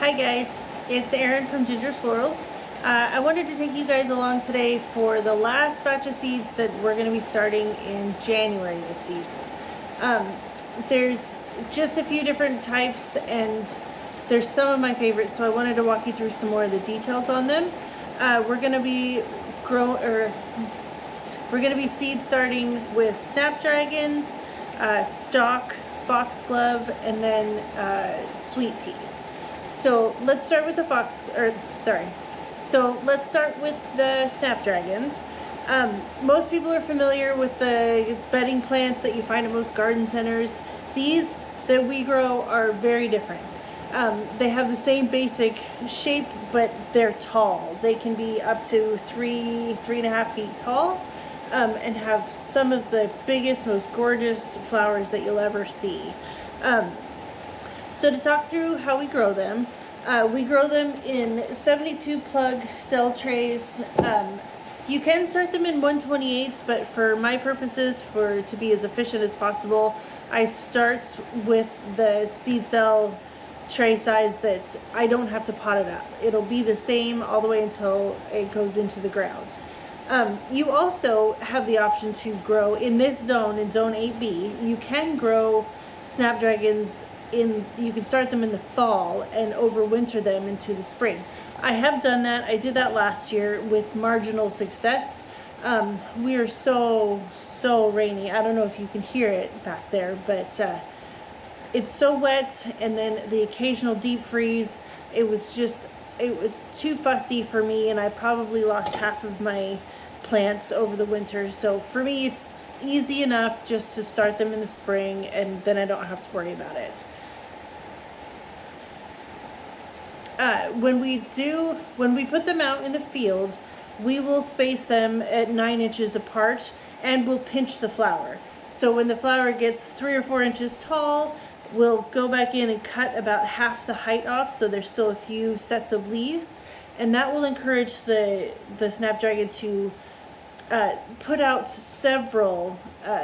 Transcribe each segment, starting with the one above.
Hi guys, it's Erin from Ginger Florals. I wanted to take you guys along today for the last batch of seeds that we're going to be starting in January this season. There's just a few different types and there's some of my favorites, so I wanted to walk you through some more of the details on them. We're going to be seed starting with snapdragons, stalk, foxglove, and then sweet peas. So let's start with the let's start with the snapdragons. Most people are familiar with the bedding plants that you find at most garden centers. These that we grow are very different. They have the same basic shape, but they're tall. They can be up to 3.5 feet tall, and have some of the biggest, most gorgeous flowers that you'll ever see. So to talk through how we grow them in 72 plug cell trays. You can start them in 128s, but for my purposes, to be as efficient as possible, I start with the seed cell tray size that I don't have to pot it up. It'll be the same all the way until it goes into the ground. You also have the option to grow in this zone, in zone 8B. You can grow snapdragons you can start them in the fall and overwinter them into the spring. I have done that. I did that last year with marginal success. We are so rainy. I don't know if you can hear it back there, but it's so wet, and then the occasional deep freeze. It was too fussy for me, and I probably lost half of my plants over the winter. So for me, it's easy enough just to start them in the spring, and then I don't have to worry about it. When we put them out in the field, we will space them at 9 inches apart, and we'll pinch the flower. So when the flower gets 3 or 4 inches tall, we'll go back in and cut about half the height off, so there's still a few sets of leaves, and that will encourage the snapdragon to put out several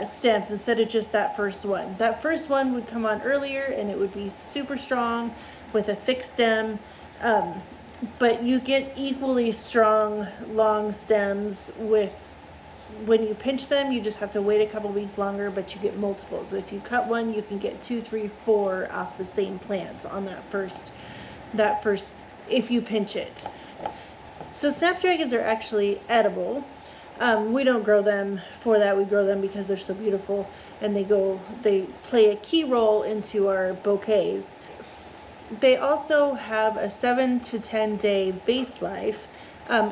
stems instead of just that first one. That first one would come on earlier, and it would be super strong with a thick stem. But you get equally strong long stems when you pinch them. You just have to wait a couple weeks longer, but you get multiples. So if you cut one, you can get 2, 3, 4 off the same plant on that first if you pinch it. So snapdragons are actually edible. We don't grow them for that. We grow them because they're so beautiful, and they play a key role into our bouquets. They also have a 7 to 10 day base life.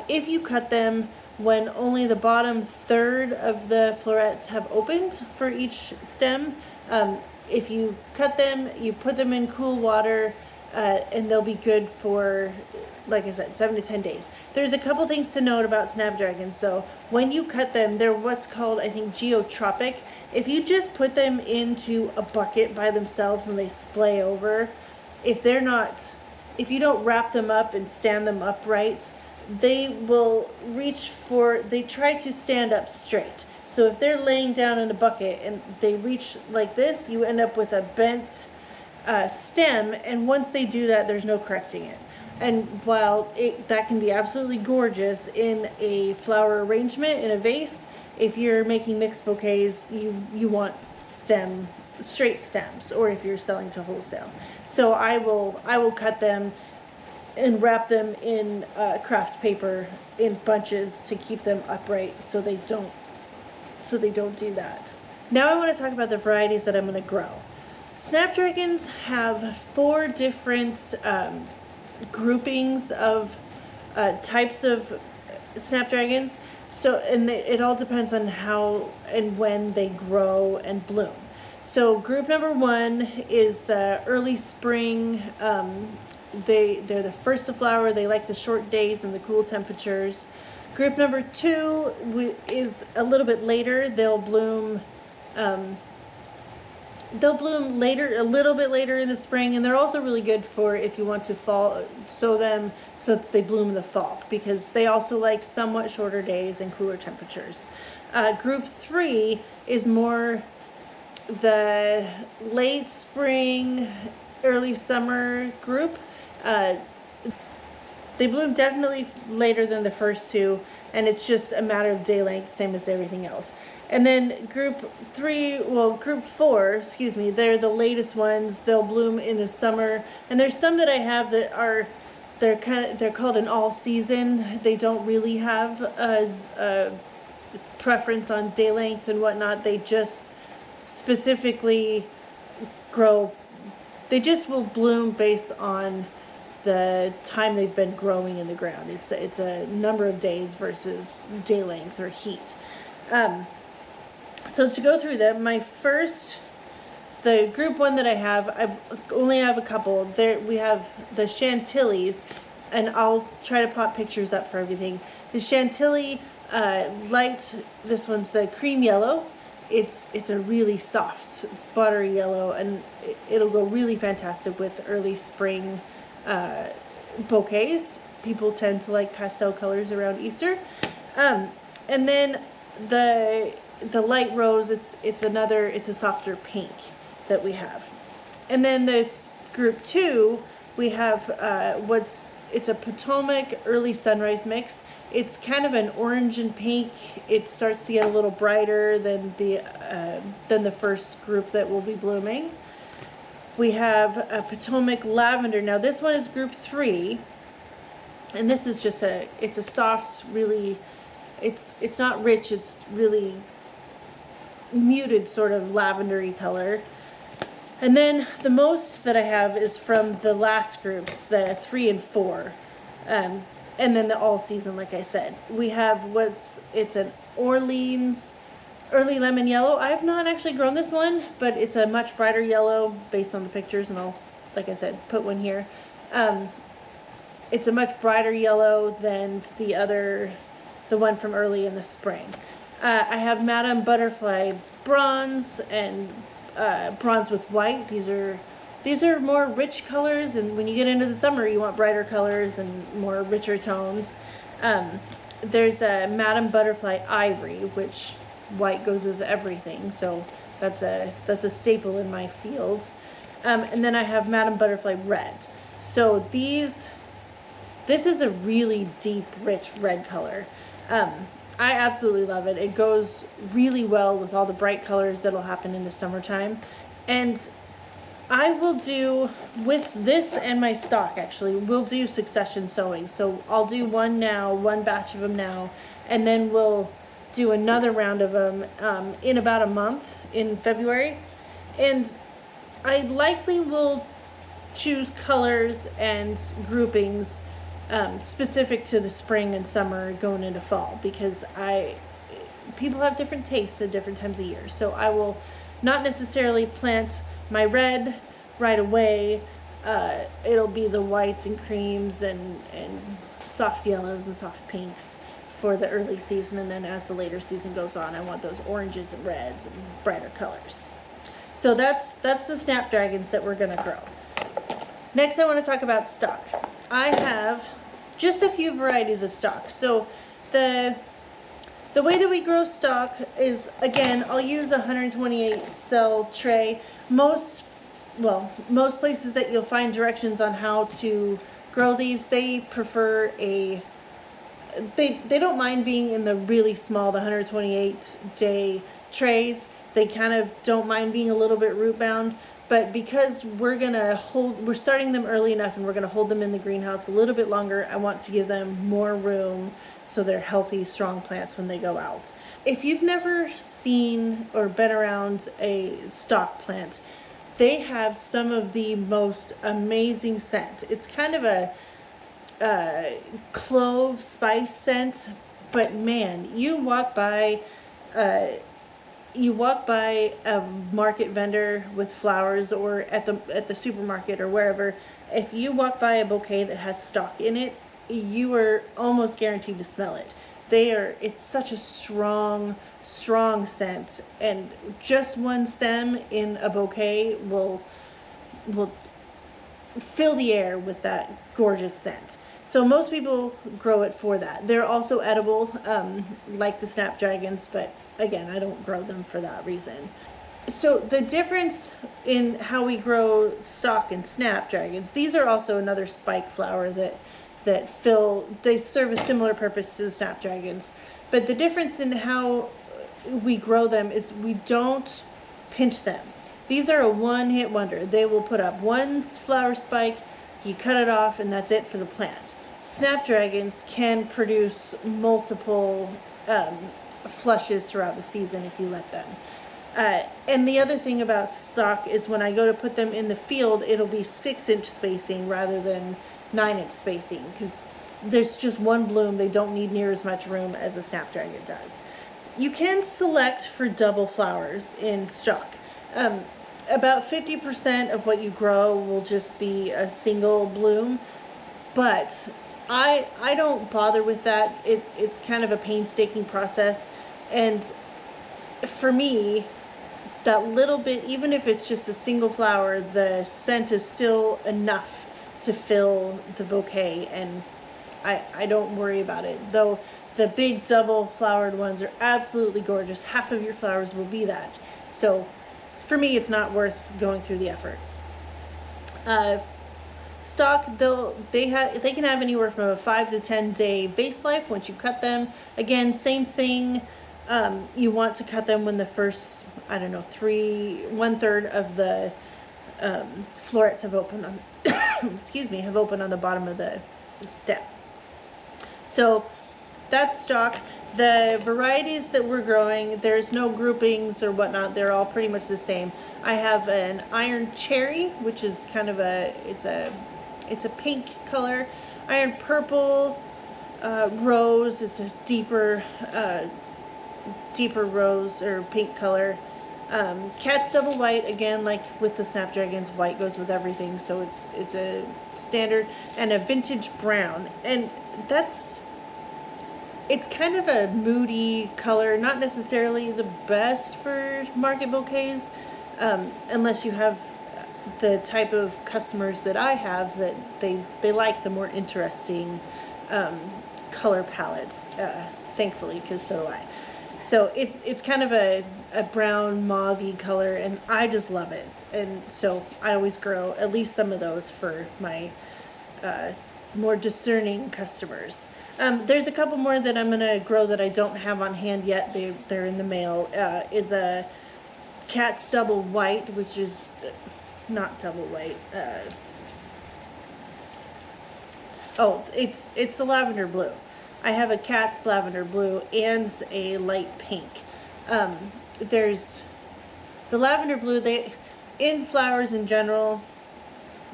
If you cut them when only the bottom third of the florets have opened for each stem, if you cut them, you put them in cool water, and they'll be good for, like I said, 7 to 10 days. There's a couple things to note about snapdragons though. When you cut them, they're what's called, I think, geotropic. If you just put them into a bucket by themselves and they splay over, if you don't wrap them up and stand them upright, they try to stand up straight. So if they're laying down in a bucket and they reach like this, you end up with a bent stem, and once they do that, there's no correcting it. And while that can be absolutely gorgeous in a flower arrangement in a vase, if you're making mixed bouquets, you want straight stems, or if you're selling to wholesale. So I will cut them and wrap them in craft paper in bunches to keep them upright, so they don't do that. Now I want to talk about the varieties that I'm going to grow. Snapdragons have 4 different groupings of types of snapdragons. So, and it all depends on how and when they grow and bloom. So group number 1 is the early spring. They're the first to flower. They like the short days and the cool temperatures. Group number 2 is a little bit later. They'll bloom later, a little bit later in the spring, and they're also really good for if you want to sow them so that they bloom in the fall, because they also like somewhat shorter days and cooler temperatures. Group 3 is more the late spring, early summer group, Uh, they bloom definitely later than the first two, and it's just a matter of day length, same as everything else. And then group four, excuse me, they're the latest ones. They'll bloom in the summer, and there's some that I have that are, they're called an all season. They don't really have a preference on day length and whatnot. They just specifically grow, they just will bloom based on the time they've been growing in the ground. It's a number of days versus day length or heat. So to go through them, the group one that I only have a couple. There we have the Chantilly's, and I'll try to pop pictures up for everything. The Chantilly light, this one's the cream yellow. It's a really soft, buttery yellow, and it'll go really fantastic with early spring bouquets. People tend to like pastel colors around Easter. And then the light rose, it's a softer pink that we have. And then there's group two, we have it's a Potomac early sunrise mix. It's kind of an orange and pink. It starts to get a little brighter than the first group that will be blooming. We have a Potomac lavender. Now this one is group three, and this is just it's a soft, really, it's not rich, it's really muted sort of lavendery color. And then the most that I have is from the last groups, the 3 and 4. And then the all season, like I said. We have it's an Orleans early lemon yellow. I have not actually grown this one, but it's a much brighter yellow based on the pictures, and I'll, like I said, put one here. It's a much brighter yellow than the one from early in the spring. I have Madame Butterfly bronze and bronze with white. These are more rich colors, and when you get into the summer, you want brighter colors and more richer tones. There's a Madame Butterfly ivory, which white goes with everything, so that's a staple in my fields. And then I have Madame Butterfly red. So this is a really deep, rich red color. I absolutely love it. It goes really well with all the bright colors that'll happen in the summertime. And I will do, with this and my stock actually, we'll do succession sowing. So I'll do one batch of them now, and then we'll do another round of them in about a month in February. And I likely will choose colors and groupings specific to the spring and summer going into fall, because people have different tastes at different times of year. So I will not necessarily plant my red right away. It'll be the whites and creams and soft yellows and soft pinks for the early season, and then as the later season goes on, I want those oranges and reds and brighter colors. So that's the snapdragons that we're gonna grow. Next, I want to talk about stock. I have just a few varieties of stock. So the way that we grow stock is, again, I'll use a 128 cell tray. Most places that you'll find directions on how to grow these, they prefer they don't mind being in the really small, the 128 day trays. They kind of don't mind being a little bit root bound, but because we're starting them early enough and we're gonna hold them in the greenhouse a little bit longer, I want to give them more room so they're healthy, strong plants when they go out. If you've never seen or been around a stock plant, they have some of the most amazing scent. It's kind of a clove spice scent, but man, you walk by a market vendor with flowers, or at the supermarket or wherever, if you walk by a bouquet that has stock in it, you are almost guaranteed to smell it. It's such a strong scent, and just one stem in a bouquet will fill the air with that gorgeous scent. So most people grow it for that. They're also edible, like the snapdragons, but again, I don't grow them for that reason. So the difference in how we grow stock and snapdragons, these are also another spike flower they serve a similar purpose to the snapdragons. But the difference in how we grow them is we don't pinch them. These are a one-hit wonder. They will put up one flower spike, you cut it off, and that's it for the plant. Snapdragons can produce multiple flushes throughout the season if you let them. And the other thing about stock is when I go to put them in the field, it'll be 6-inch spacing rather than 9-inch spacing, because there's just one bloom. They don't need near as much room as a snapdragon does. You can select for double flowers in stock. About 50% of what you grow will just be a single bloom, but I don't bother with that. It's kind of a painstaking process, and for me, that little bit, even if it's just a single flower, the scent is still enough to fill the bouquet, and I don't worry about it. Though the big double flowered ones are absolutely gorgeous. Half of your flowers will be that. So for me, it's not worth going through the effort. Stock, they can have anywhere from a 5 to 10 day base life once you cut them. Again, same thing. You want to cut them when the first, I don't know, 1/3 of the florets have opened on, excuse me, have opened on the bottom of the stem. So that's stock. The varieties that we're growing, there's no groupings or whatnot. They're all pretty much the same. I have an iron cherry, which is kind of it's a pink color. Iron purple, rose. It's a deeper rose or pink color. Cat's double white, again, like with the snapdragons, white goes with everything, so it's a standard. And a vintage brown, and it's kind of a moody color, not necessarily the best for market bouquets, unless you have the type of customers that I have, that they like the more interesting color palettes, thankfully, because so do I. So it's kind of a brown mauve-y color, and I just love it. And so I always grow at least some of those for my more discerning customers. There's a couple more that I'm going to grow that I don't have on hand yet. They're in the mail. Is a Cat's double white, which is not double white. It's the lavender blue. I have a Cat's lavender blue and a light pink. There's the lavender blue. In flowers in general,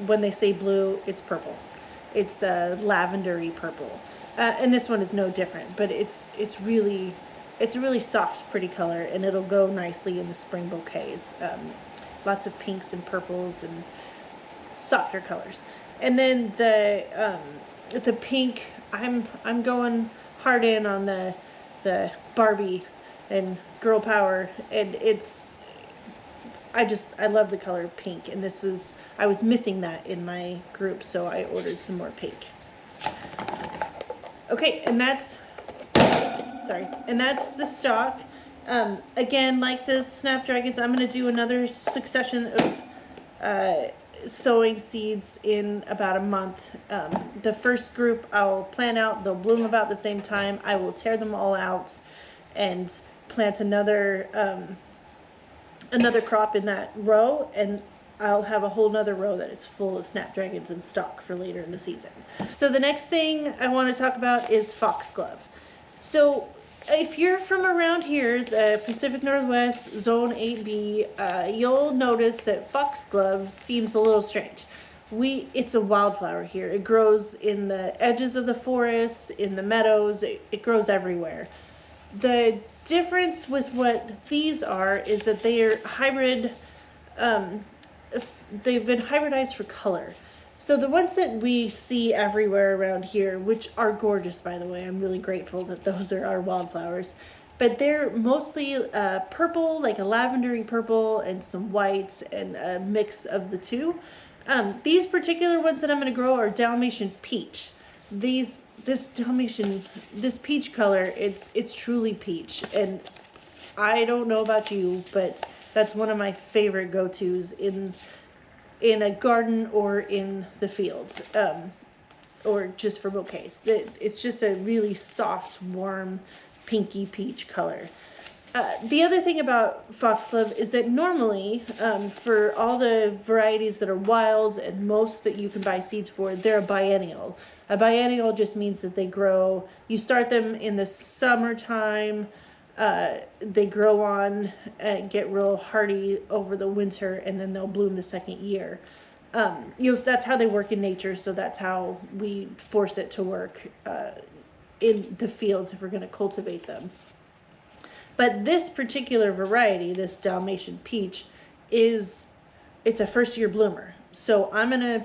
when they say blue, it's purple. It's lavendery purple. And this one is no different, but it's a really soft, pretty color, and it'll go nicely in the spring bouquets. Lots of pinks and purples and softer colors. And then the pink, I'm going hard in on the Barbie and girl power, and I love the color pink, and I was missing that in my group, so I ordered some more pink. Okay, and that's the stock. Again, like the snapdragons, I'm going to do another succession of sowing seeds in about a month. The first group I'll plant out, they'll bloom about the same time. I will tear them all out and plant another crop in that row, and I'll have a whole nother row that is full of snapdragons in stock for later in the season. So the next thing I want to talk about is foxglove. So if you're from around here, the Pacific Northwest, Zone 8B, you'll notice that foxglove seems a little strange. It's a wildflower here. It grows in the edges of the forests, in the meadows. It grows everywhere. The difference with what these are is that they are hybrid. They've been hybridized for color. So the ones that we see everywhere around here, which are gorgeous, by the way, I'm really grateful that those are our wildflowers, but they're mostly purple, like a lavendery purple, and some whites, and a mix of the two. These particular ones that I'm going to grow are Dalmatian peach. This peach color, it's truly peach, and I don't know about you, but That's one of my favorite go-tos in a garden or in the fields, or just for bouquets. It's just a really soft, warm, pinky peach color. The other thing about foxglove is that normally, for all the varieties that are wild and most that you can buy seeds for, they're a biennial. A biennial just means that they grow, you start them in the summertime, they grow on and get real hardy over the winter, and then they'll bloom the second year. That's how they work in nature, so that's how we force it to work in the fields if we're going to cultivate them. But this particular variety, this Dalmatian peach, it's a first year bloomer. So I'm going to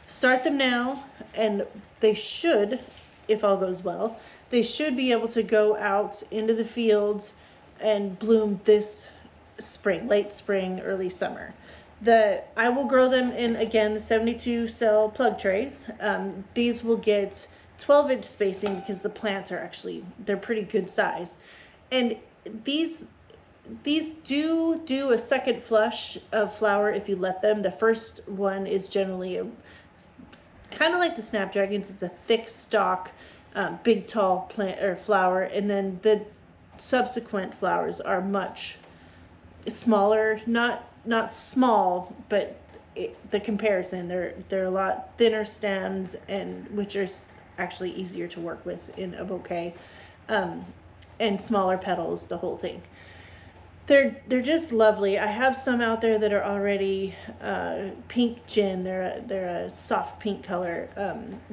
start them now, and they should, if all goes well, they should be able to go out into the fields and bloom this spring, late spring, early summer. I will grow them in, again, the 72 cell plug trays. These will get 12-inch spacing because the plants are they're pretty good size. And these do a second flush of flower if you let them. The first one is generally kind of like the snapdragons. It's a thick stalk, big tall plant or flower, and then the subsequent flowers are much smaller. Not small, but the comparison, they're a lot thinner stems, and which are actually easier to work with in a bouquet. And smaller petals, the whole thing. They're just lovely. I have some out there that are already pink gin. They're a soft pink color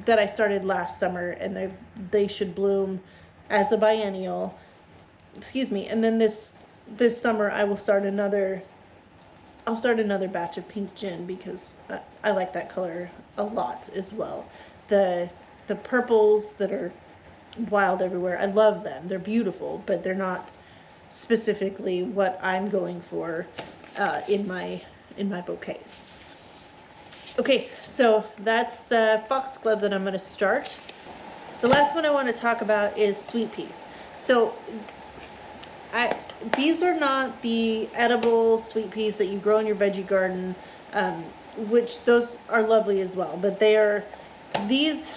that I started last summer, and they should bloom as a biennial. Excuse me. And then this summer I will start another. I'll start another batch of pink gin because I like that color a lot as well. The purples that are wild everywhere, I love them. They're beautiful, but they're not specifically what I'm going for in my bouquets. Okay, so that's the foxglove that I'm going to start. The last one I want to talk about is sweet peas. So these are not the edible sweet peas that you grow in your veggie garden, which those are lovely as well, but they are these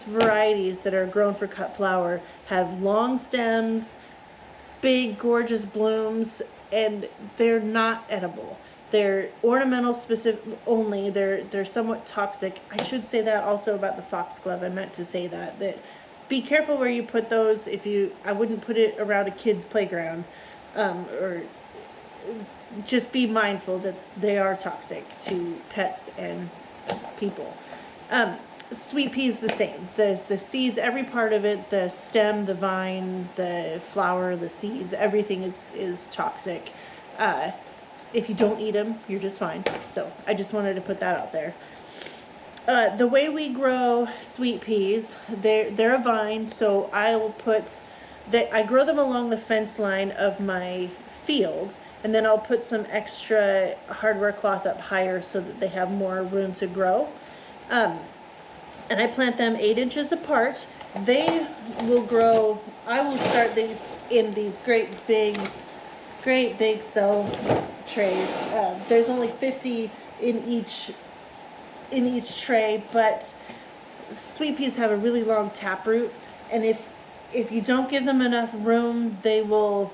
varieties that are grown for cut flower have long stems, big gorgeous blooms, and they're not edible. They're ornamental specific only. They're somewhat toxic. I should say that also about the foxglove. I meant to say that be careful where you put those. I wouldn't put it around a kid's playground, or just be mindful that they are toxic to pets and people. Sweet pea is the same. The seeds, every part of it, the stem, the vine, the flower, the seeds, everything is toxic. If you don't eat them, you're just fine. So I just wanted to put that out there. The way we grow sweet peas, they're a vine, so I grow them along the fence line of my fields, and then I'll put some extra hardware cloth up higher so that they have more room to grow. And I plant them 8 inches apart. They will grow. I will start these in these great big cell trays. There's only 50 in each tray, but sweet peas have a really long taproot, and if you don't give them enough room, they won't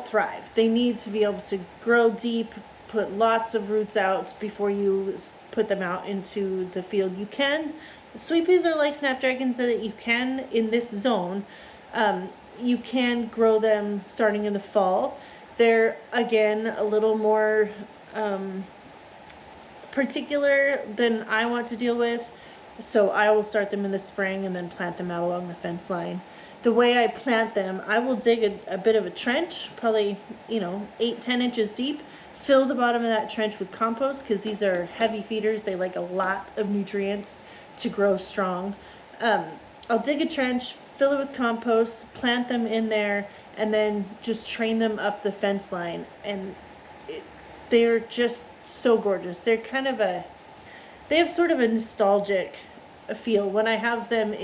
thrive. They need to be able to grow deep, put lots of roots out before you put them out into the field. Sweet peas are like snapdragons, so that you can, in this zone, you can grow them starting in the fall. They're, again, a little more particular than I want to deal with, so I will start them in the spring and then plant them out along the fence line. The way I plant them, I will dig a bit of a trench, probably 8-10 inches deep. Fill the bottom of that trench with compost, because these are heavy feeders. They like a lot of nutrients to grow strong. I'll dig a trench, fill it with compost, plant them in there, and then just train them up the fence line. And they're just so gorgeous. They have sort of a nostalgic feel. When I have them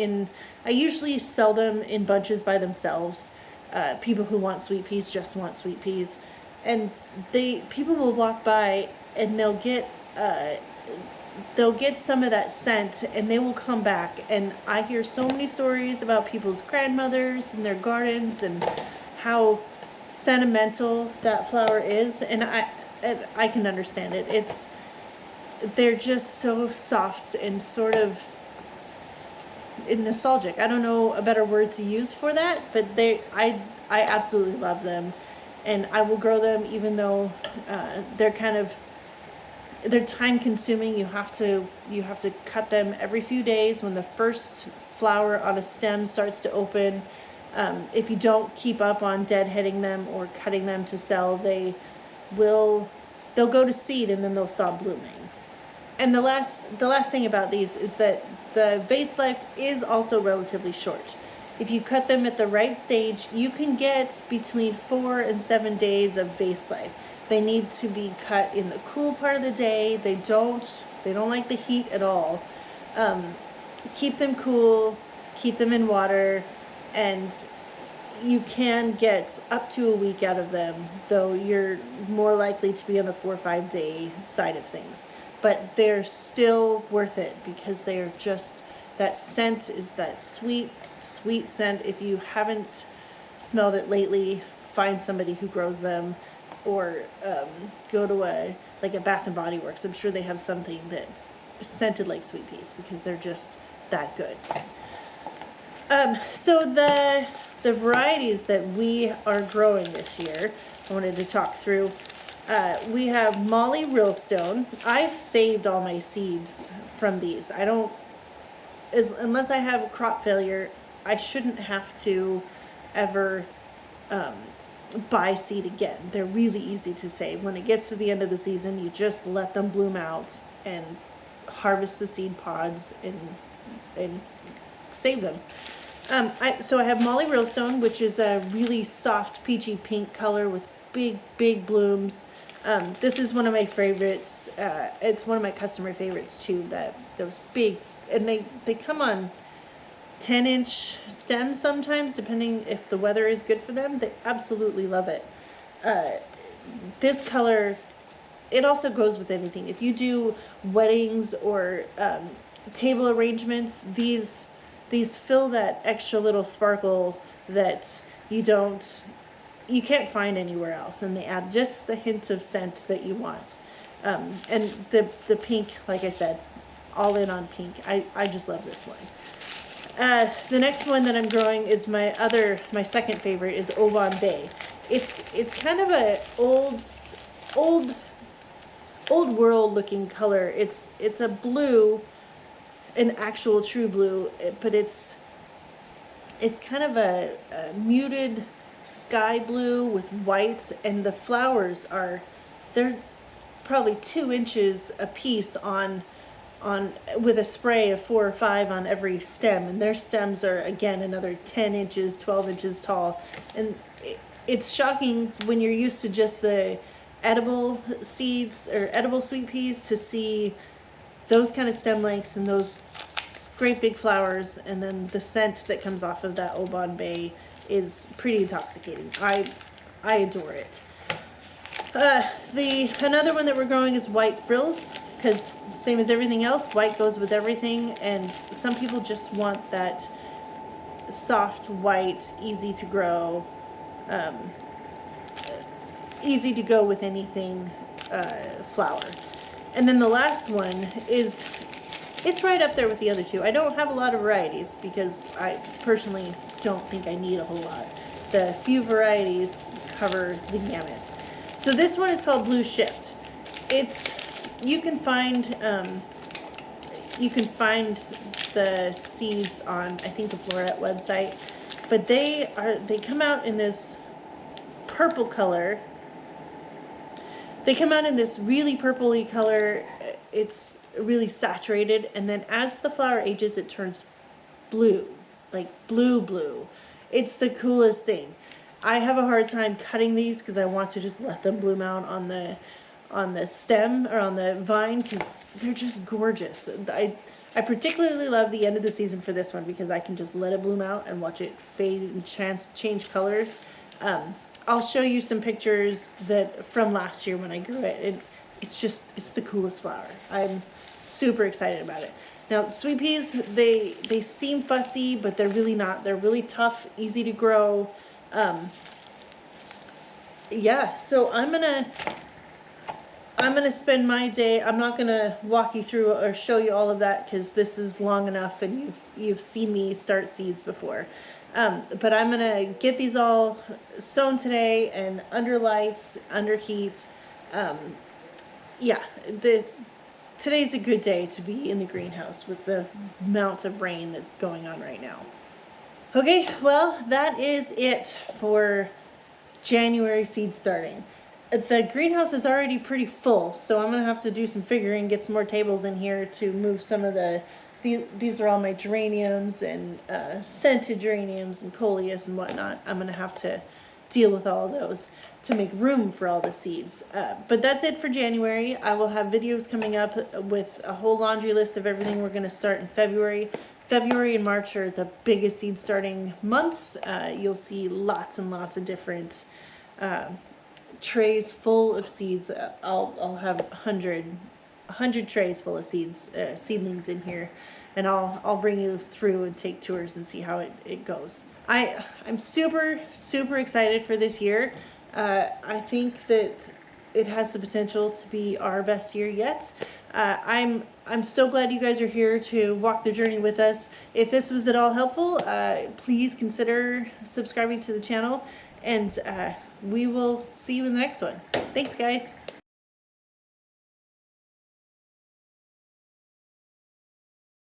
I usually sell them in bunches by themselves. People who want sweet peas just want sweet peas. and people will walk by and they'll get some of that scent and they will come back, and I hear so many stories about people's grandmothers and their gardens and how sentimental that flower is, and I can understand it. They're just so soft and sort of nostalgic. I don't know a better word to use for that, but I absolutely love them, and I will grow them even though they're time consuming. You have to cut them every few days when the first flower on a stem starts to open. If you don't keep up on deadheading them or cutting them to sell, they'll go to seed and then they'll stop blooming. And the last thing about these is that the vase life is also relatively short. If you cut them at the right stage, you can get between 4 and 7 days of vase life. They need to be cut in the cool part of the day. They don't like the heat at all. Keep them cool, keep them in water, and you can get up to a week out of them, though you're more likely to be on the 4 or 5 day side of things. But they're still worth it because they're just, that scent is that sweet, sweet scent. If you haven't smelled it lately, find somebody who grows them, or go to a Bath and Body Works. I'm sure they have something that's scented like sweet peas because they're just that good. So the varieties that we are growing this year, I wanted to talk through. We have Molly Rillstone. I've saved all my seeds from these. Unless I have a crop failure, I shouldn't have to ever buy seed again. They're really easy to save. When it gets to the end of the season, you just let them bloom out and harvest the seed pods and save them. So I have Molly Rillstone, which is a really soft peachy pink color with big blooms. This is one of my favorites. It's one of my customer favorites too, those big, and they come on 10-inch stems sometimes, depending if the weather is good for them. They absolutely love it. This color, it also goes with anything. If you do weddings or table arrangements, these fill that extra little sparkle that you can't find anywhere else, and they add just the hint of scent that you want. And the pink, like I said, all in on pink. I just love this one. The next one that I'm growing is my second favorite, is Oban Bay. It's kind of a old world looking color. It's a blue, an actual true blue, but it's kind of a muted sky blue with whites, and the flowers they're probably 2 inches a piece with a spray of 4 or 5 on every stem, and their stems are again another 10 inches, 12 inches tall. And it's shocking when you're used to just the edible seeds or edible sweet peas to see those kind of stem lengths and those great big flowers, and then the scent that comes off of that Oban Bay is pretty intoxicating. I adore it. Another one that we're growing is White Frills, because same as everything else, white goes with everything, and some people just want that soft white, easy to grow, easy to go with anything flower. And then the last one it's right up there with the other two. I don't have a lot of varieties because I personally don't think I need a whole lot. The few varieties cover the gamut. So this one is called Blue Shift. You can find the seeds on, I think, the Floret website, but they come out in this purple color. They come out in this really purpley color. It's really saturated, and then as the flower ages, it turns blue, like blue. It's the coolest thing. I have a hard time cutting these because I want to just let them bloom out on the stem or on the vine because they're just gorgeous. I particularly love the end of the season for this one because I can just let it bloom out and watch it fade and change colors. I'll show you some pictures that from last year when I grew it. It's the coolest flower. I'm super excited about it. Now, sweet peas, they seem fussy, but they're really not. They're really tough, easy to grow. Yeah, so I'm gonna spend my day. I'm not gonna walk you through or show you all of that because this is long enough, and you've seen me start seeds before. But I'm gonna get these all sown today and under lights, under heat. Yeah, today's a good day to be in the greenhouse with the amount of rain that's going on right now. Okay, well, that is it for January seed starting. The greenhouse is already pretty full, so I'm gonna have to do some figuring, get some more tables in here to move some of these are all my geraniums and scented geraniums and coleus and whatnot. I'm gonna have to deal with all of those to make room for all the seeds. But that's it for January. I will have videos coming up with a whole laundry list of everything we're gonna start in February. February and March are the biggest seed starting months. You'll see lots and lots of different trays full of seeds. I'll have 100 trays full of seeds, seedlings in here, and I'll bring you through and take tours and see how it goes. I'm super excited for this year. I think that it has the potential to be our best year yet. I'm so glad you guys are here to walk the journey with us. If this was at all helpful, please consider subscribing to the channel, and we will see you in the next one. Thanks, guys.